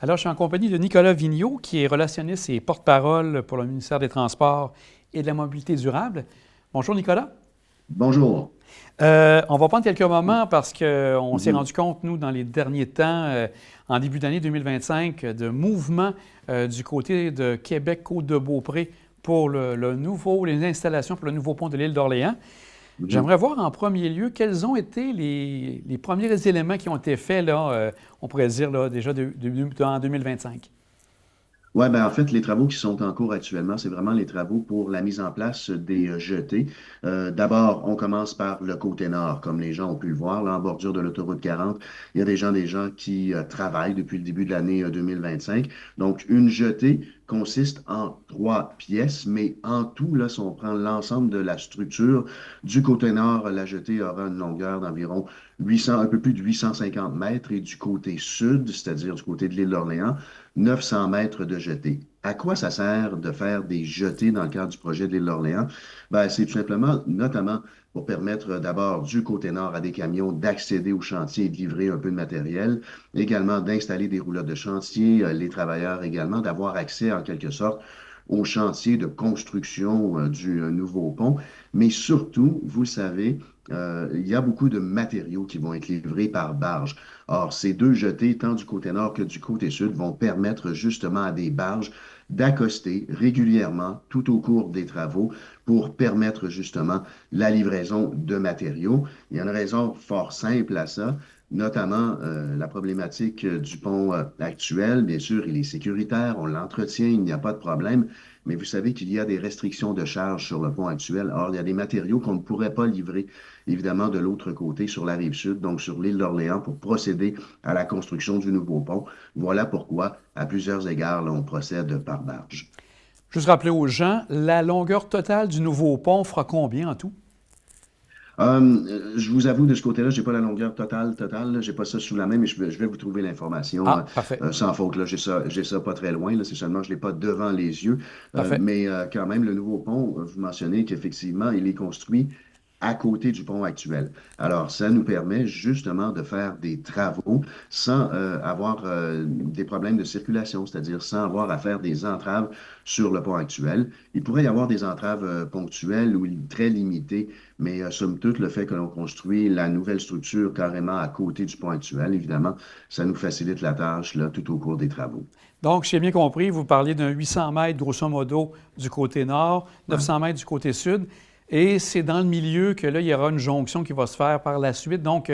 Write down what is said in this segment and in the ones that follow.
Alors, je suis en compagnie de Nicolas Vigneault, qui est relationniste et porte-parole pour le ministère des Transports et de la Mobilité durable. Bonjour, Nicolas. Bonjour. On va prendre quelques moments parce qu'on s'est Mhm. rendu compte, nous, dans les derniers temps, en début d'année 2025, de mouvements du côté de Québec-Côte-de-Beaupré pour les installations pour le nouveau pont de l'île d'Orléans. Mhm. J'aimerais voir en premier lieu quels ont été les premiers éléments qui ont été faits, là, on pourrait dire, là, déjà en 2025. Ouais, ben en fait, les travaux qui sont en cours actuellement, c'est vraiment les travaux pour la mise en place des jetées. D'abord, on commence par le côté nord, comme les gens ont pu le voir, là, en bordure de l'autoroute 40. Il y a des gens qui travaillent depuis le début de l'année 2025. Donc, une jetée consiste en trois pièces, mais en tout, là, si on prend l'ensemble de la structure, du côté nord, la jetée aura une longueur d'environ 800, un peu plus de 850 mètres, et du côté sud, c'est-à-dire du côté de l'île d'Orléans, 900 mètres de jetée. À quoi ça sert de faire des jetées dans le cadre du projet de l'île d'Orléans? Ben, c'est tout simplement, notamment, pour permettre d'abord du côté nord à des camions d'accéder au chantier et de livrer un peu de matériel, également d'installer des roulottes de chantier, les travailleurs également, d'avoir accès en quelque sorte au chantier de construction du nouveau pont. Mais surtout, vous le savez, il y a beaucoup de matériaux qui vont être livrés par barge. Or, ces deux jetées, tant du côté nord que du côté sud, vont permettre justement à des barges d'accoster régulièrement tout au cours des travaux pour permettre justement la livraison de matériaux. Il y a une raison fort simple à ça, notamment la problématique du pont actuel. Bien sûr, il est sécuritaire, on l'entretient, il n'y a pas de problème, mais vous savez qu'il y a des restrictions de charge sur le pont actuel. Or, il y a des matériaux qu'on ne pourrait pas livrer, évidemment, de l'autre côté, sur la rive sud, donc sur l'île d'Orléans, pour procéder à la construction du nouveau pont. Voilà pourquoi, à plusieurs égards, là, on procède par barge. Juste rappeler aux gens, la longueur totale du nouveau pont fera combien en tout? Je vous avoue, de ce côté-là, j'ai pas la longueur totale, là. J'ai pas ça sous la main, mais je vais vous trouver l'information Ah, parfait, sans faute. Là. J'ai ça pas très loin. Là. C'est seulement que je l'ai pas devant les yeux. parfait. Mais quand même, le nouveau pont, vous mentionnez qu'effectivement, il est construit à côté du pont actuel. Alors, ça nous permet justement de faire des travaux sans avoir des problèmes de circulation, c'est-à-dire sans avoir à faire des entraves sur le pont actuel. Il pourrait y avoir des entraves ponctuelles ou très limitées, mais somme toute, le fait que l'on construit la nouvelle structure carrément à côté du pont actuel, évidemment, ça nous facilite la tâche là, tout au cours des travaux. Donc, si j'ai bien compris, vous parlez d'un 800 mètres, grosso modo, du côté nord, Ouais. 900 mètres du côté sud, et c'est dans le milieu que là, il y aura une jonction qui va se faire par la suite. Donc,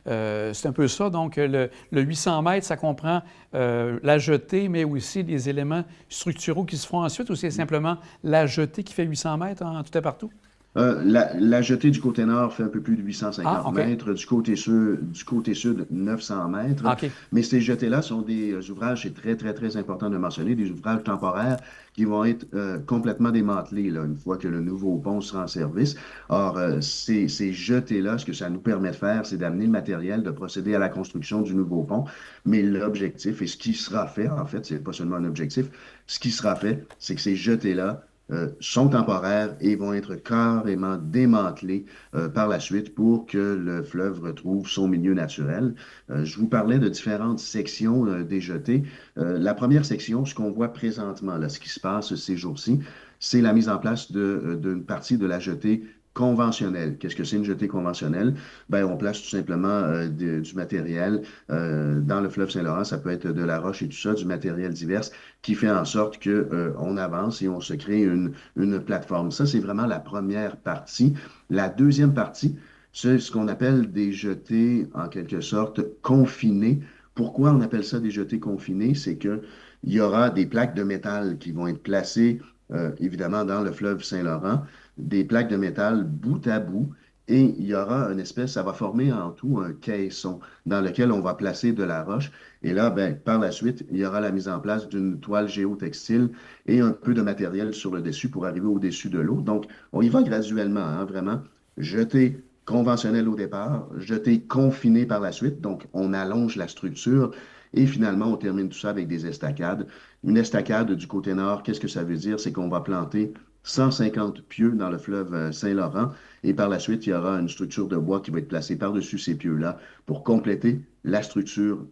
c'est un peu ça. Donc, le 800 mètres, ça comprend la jetée, mais aussi des éléments structuraux qui se feront ensuite, ou c'est simplement la jetée qui fait 800 mètres en tout et partout? La jetée du côté nord fait un peu plus de Ah, 850 OK. mètres, du côté sud 900 mètres. Ah, OK. Mais ces jetées-là sont des ouvrages, c'est très, très, très important de mentionner, des ouvrages temporaires qui vont être complètement démantelés là, une fois que le nouveau pont sera en service. Or, ces jetées-là, ce que ça nous permet de faire, c'est d'amener le matériel, de procéder à la construction du nouveau pont. Mais l'objectif, et ce qui sera fait, en fait, c'est pas seulement un objectif, ce qui sera fait, c'est que ces jetées-là sont temporaires et vont être carrément démantelés par la suite pour que le fleuve retrouve son milieu naturel. Je vous parlais de différentes sections des jetées. La première section, ce qu'on voit présentement, là, ce qui se passe ces jours-ci, c'est la mise en place d'une partie de la jetée conventionnelle. Qu'est-ce que c'est une jetée conventionnelle? Ben, on place tout simplement du matériel dans le fleuve Saint-Laurent. Ça peut être de la roche et tout ça, du matériel divers qui fait en sorte que, on avance et on se crée une plateforme. Ça, c'est vraiment la première partie. La deuxième partie, c'est ce qu'on appelle des jetés, en quelque sorte, confinés. Pourquoi on appelle ça des jetés confinés? C'est que il y aura des plaques de métal qui vont être placées, évidemment, dans le fleuve Saint-Laurent, des plaques de métal bout à bout, et il y aura une espèce, ça va former en tout un caisson dans lequel on va placer de la roche. Et là, ben, par la suite, il y aura la mise en place d'une toile géotextile et un peu de matériel sur le dessus pour arriver au-dessus de l'eau. Donc, on y va graduellement, hein, vraiment. Jeter conventionnel au départ, jeter confiné par la suite. Donc, on allonge la structure et finalement, on termine tout ça avec des estacades. Une estacade du côté nord, qu'est-ce que ça veut dire? C'est qu'on va planter 150 pieux dans le fleuve Saint-Laurent et par la suite, il y aura une structure de bois qui va être placée par-dessus ces pieux-là pour compléter la structure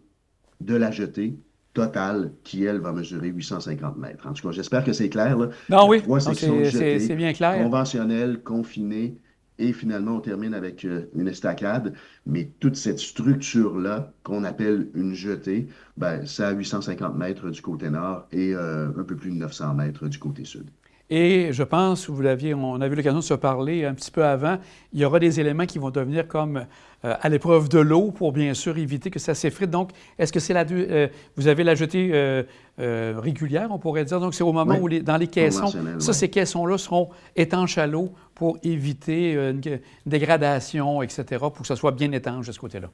de la jetée totale qui, elle, va mesurer 850 mètres. En tout cas, j'espère que c'est clair, là. Non, Il y a oui, trois donc sections de c'est jetée, bien clair. conventionnelles, confinées, et finalement, on termine avec une estacade. Mais toute cette structure-là, qu'on appelle une jetée, ben, c'est à 850 mètres du côté nord et un peu plus de 900 mètres du côté sud. Et je pense, on a eu l'occasion de se parler un petit peu avant, il y aura des éléments qui vont devenir comme à l'épreuve de l'eau pour bien sûr éviter que ça s'effrite. Donc, est-ce que c'est vous avez la jetée régulière, on pourrait dire? Donc, c'est au moment Oui, où dans les caissons, conventionnelle, ça, oui. ces caissons-là seront étanches à l'eau pour éviter une dégradation, etc., pour que ça soit bien étanche de ce côté-là.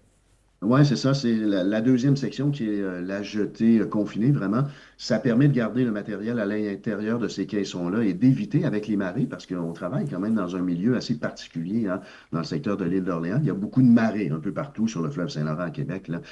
Oui, c'est ça. C'est la deuxième section qui est la jetée confinée, vraiment. Ça permet de garder le matériel à l'intérieur de ces caissons-là et d'éviter avec les marées, parce qu'on travaille quand même dans un milieu assez particulier, hein, dans le secteur de l'île d'Orléans. Il y a beaucoup de marées un peu partout sur le fleuve Saint-Laurent à Québec, là.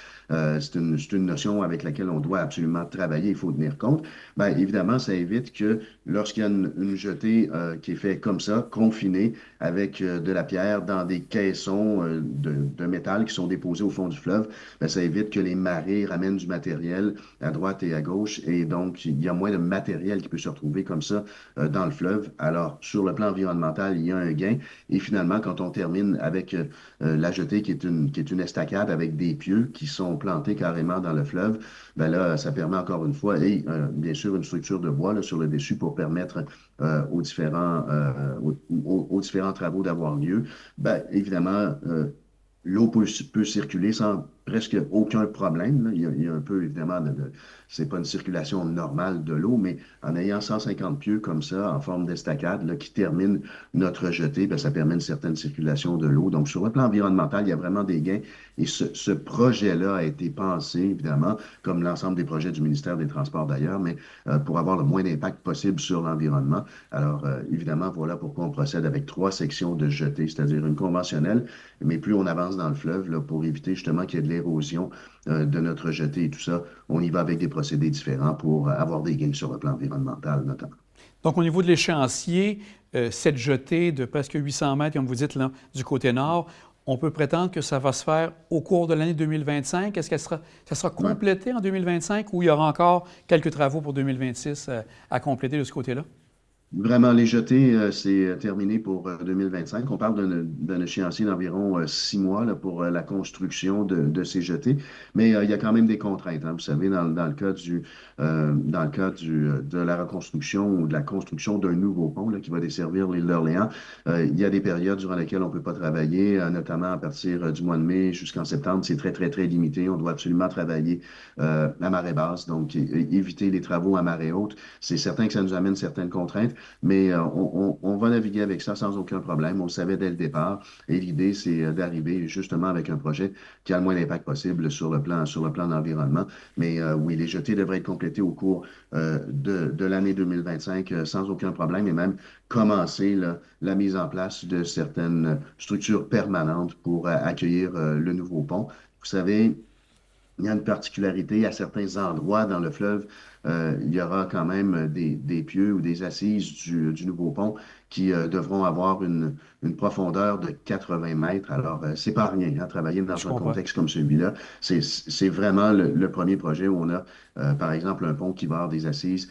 C'est une notion avec laquelle on doit absolument travailler, il faut tenir compte. Bien, évidemment, ça évite que lorsqu'il y a une jetée qui est faite comme ça, confinée, avec de la pierre dans des caissons de métal qui sont déposés au fond du fleuve, ben, ça évite que les marées ramènent du matériel à droite et à gauche. Et donc, il y a moins de matériel qui peut se retrouver comme ça dans le fleuve. Alors, sur le plan environnemental, il y a un gain. Et finalement, quand on termine avec la jetée qui est une estacade avec des pieux qui sont plantés carrément dans le fleuve, ben là, ça permet encore une fois, et bien sûr, une structure de bois là, sur le dessus pour permettre aux différents travaux d'avoir lieu. Ben, évidemment, l'eau peut circuler sans presque aucun problème, là. Il y a un peu, évidemment, c'est pas une circulation normale de l'eau, mais en ayant 150 pieux comme ça, en forme d'estacade, là, qui termine notre jetée, ben, ça permet une certaine circulation de l'eau. Donc, sur le plan environnemental, il y a vraiment des gains. Et ce projet-là a été pensé, évidemment, comme l'ensemble des projets du ministère des Transports d'ailleurs, mais pour avoir le moins d'impact possible sur l'environnement. Alors, évidemment, voilà pourquoi on procède avec trois sections de jetée, c'est-à-dire une conventionnelle, mais plus on avance dans le fleuve, là, pour éviter justement qu'il y ait de l'érosion de notre jetée et tout ça, on y va avec des procédés différents pour avoir des gains sur le plan environnemental, notamment. Donc, au niveau de l'échéancier, cette jetée de presque 800 mètres, comme vous dites, là, du côté nord, on peut prétendre que ça va se faire au cours de l'année 2025. Est-ce que ça sera Ouais. complété en 2025 ou il y aura encore quelques travaux pour 2026 à compléter de ce côté-là? Vraiment, les jetés, c'est terminé pour 2025. On parle d'un échéancier d'environ 6 mois là, pour la construction de ces jetés. Mais il y a quand même des contraintes, hein. Vous savez, dans le cas de la reconstruction ou de la construction d'un nouveau pont là, qui va desservir l'île d'Orléans, il y a des périodes durant lesquelles on ne peut pas travailler, notamment à partir du mois de mai jusqu'en septembre. C'est très, très, très limité. On doit absolument travailler à marée basse, donc éviter les travaux à marée haute. C'est certain que ça nous amène certaines contraintes. Mais on va naviguer avec ça sans aucun problème. On le savait dès le départ. Et l'idée, c'est d'arriver justement avec un projet qui a le moins d'impact possible sur le plan d'environnement. Mais oui, les jetés devraient être complétés au cours de l'année 2025 sans aucun problème et même commencer là, la mise en place de certaines structures permanentes pour accueillir le nouveau pont. Vous savez, il y a une particularité à certains endroits dans le fleuve. Il y aura quand même des pieux ou des assises du nouveau pont qui devront avoir une profondeur de 80 mètres. Alors, c'est pas rien, hein, travailler Je dans un comprends. contexte comme celui-là. C'est vraiment le premier projet où on a, par exemple, un pont qui va avoir des assises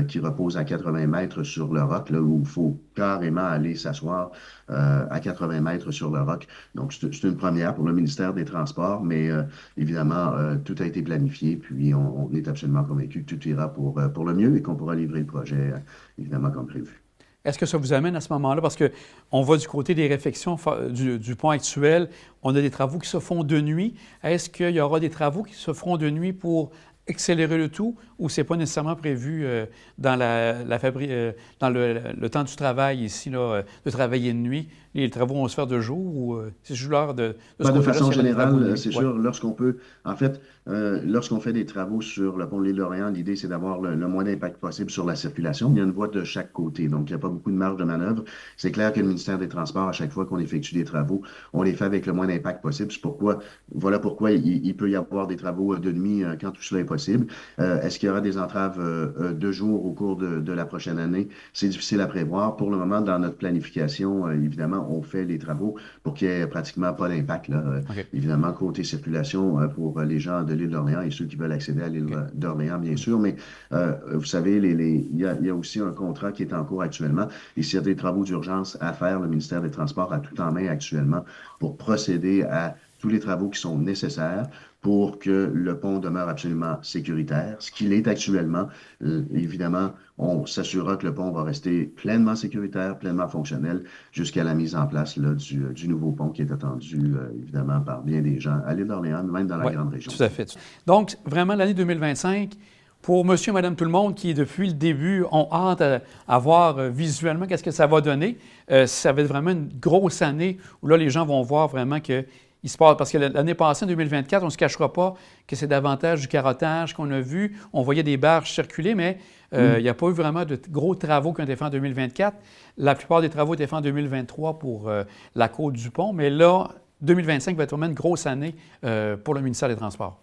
qui reposent à 80 mètres sur le roc, là, où il faut carrément aller s'asseoir à 80 mètres sur le roc. Donc, c'est une première pour le ministère des Transports, mais évidemment, tout a été planifié, puis on est absolument convaincu que tout ira pour le mieux et qu'on pourra livrer le projet, évidemment, comme prévu. Est-ce que ça vous amène à ce moment-là, parce qu'on va du côté des réfections du pont actuel, on a des travaux qui se font de nuit. Est-ce qu'il y aura des travaux qui se feront de nuit pour accélérer le tout ou c'est pas nécessairement prévu dans dans le temps du travail ici, là, de travailler de nuit? Les travaux vont se faire de jour ou c'est juste l'heure de ce Ben, de côté-là façon s'il y aura des travaux générale, de nuit? c'est Oui. sûr, en fait, lorsqu'on fait des travaux sur le pont de l'île d'Orléans, l'idée, c'est d'avoir le moins d'impact possible sur la circulation. Il y a une voie de chaque côté, donc il n'y a pas beaucoup de marge de manœuvre. C'est clair que le ministère des Transports, à chaque fois qu'on effectue des travaux, on les fait avec le moins d'impact possible. Voilà pourquoi il peut y avoir des travaux de nuit quand tout cela est possible. Est-ce qu'il y aura des entraves de jour au cours de la prochaine année? C'est difficile à prévoir. Pour le moment, dans notre planification, évidemment, évidemment, on fait les travaux pour qu'il n'y ait pratiquement pas d'impact, là. OK. Évidemment, côté circulation pour les gens de l'île d'Orléans et ceux qui veulent accéder à l'île OK. d'Orléans, bien sûr. Mais vous savez, il y a aussi un contrat qui est en cours actuellement. Et s'il y a des travaux d'urgence à faire, le ministère des Transports a tout en main actuellement pour procéder à tous les travaux qui sont nécessaires pour que le pont demeure absolument sécuritaire, ce qu'il est actuellement. Évidemment, on s'assurera que le pont va rester pleinement sécuritaire, pleinement fonctionnel jusqu'à la mise en place là, du nouveau pont qui est attendu, évidemment, par bien des gens à l'île d'Orléans, même dans la Oui, grande région. tout à fait. Donc, vraiment, l'année 2025, pour monsieur et madame tout le monde qui, depuis le début, ont hâte à voir visuellement qu'est-ce que ça va donner, ça va être vraiment une grosse année où là, les gens vont voir vraiment que il se passe, parce que l'année passée, en 2024, on ne se cachera pas que c'est davantage du carottage qu'on a vu. On voyait des barges circuler, mais il n'y a pas eu vraiment de gros travaux qui ont été faits en 2024. La plupart des travaux étaient faits en 2023 pour la côte du pont, mais là, 2025 va être vraiment une grosse année pour le ministère des Transports.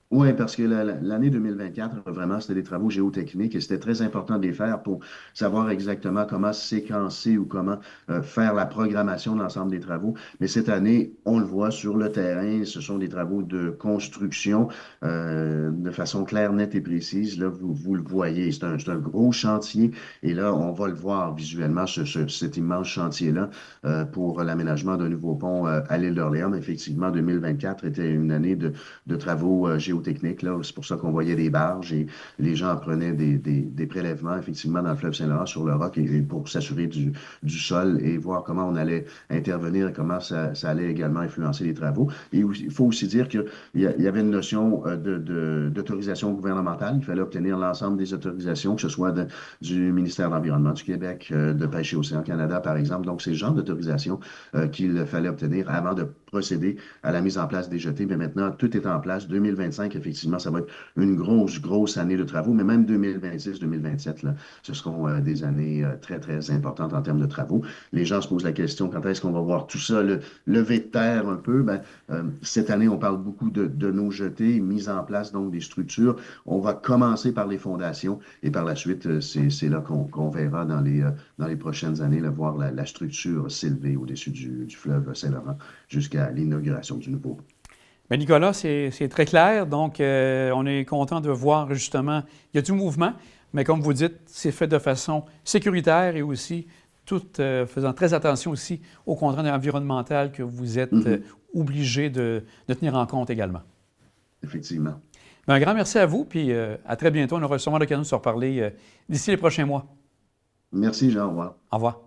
Oui, parce que l'année 2024, vraiment, c'était des travaux géotechniques et c'était très important de les faire pour savoir exactement comment séquencer ou comment faire la programmation de l'ensemble des travaux. Mais cette année, on le voit sur le terrain, ce sont des travaux de construction de façon claire, nette et précise. Là, vous le voyez, c'est un gros chantier et là, on va le voir visuellement, cet immense chantier-là pour l'aménagement d'un nouveau pont à l'île d'Orléans. Effectivement, 2024 était une année de travaux géotechniques. Là. C'est pour ça qu'on voyait des barges et les gens prenaient des prélèvements, effectivement, dans le fleuve Saint-Laurent sur le roc et pour s'assurer du sol et voir comment on allait intervenir et comment ça allait également influencer les travaux. Et il faut aussi dire qu'il y avait une notion d'autorisation gouvernementale. Il fallait obtenir l'ensemble des autorisations, que ce soit du ministère de l'Environnement du Québec, de Pêche et Océan Canada, par exemple. Donc, c'est le genre d'autorisation qu'il fallait obtenir avant de procéder à la mise en place des jetés. Mais maintenant, tout est en place. 2025, effectivement, ça va être une grosse année de travaux, mais même 2026, 2027, là, ce seront des années très, très importantes en termes de travaux. Les gens se posent la question, quand est-ce qu'on va voir tout ça lever de terre un peu? Ben, cette année, on parle beaucoup de nos jetés, mise en place donc des structures. On va commencer par les fondations et par la suite, c'est là qu'on verra dans les prochaines années, là, voir la structure s'élever au-dessus du fleuve Saint-Laurent jusqu'à l'inauguration du nouveau. Bien, Nicolas, c'est très clair. Donc, on est content de voir justement, il y a du mouvement, mais comme vous dites, c'est fait de façon sécuritaire et aussi tout faisant très attention aussi aux contraintes environnementales que vous êtes obligé de tenir en compte également. Effectivement. Bien, un grand merci à vous, puis à très bientôt. On aura sûrement l'occasion de se reparler d'ici les prochains mois. Merci, Jean. Au revoir. Au revoir.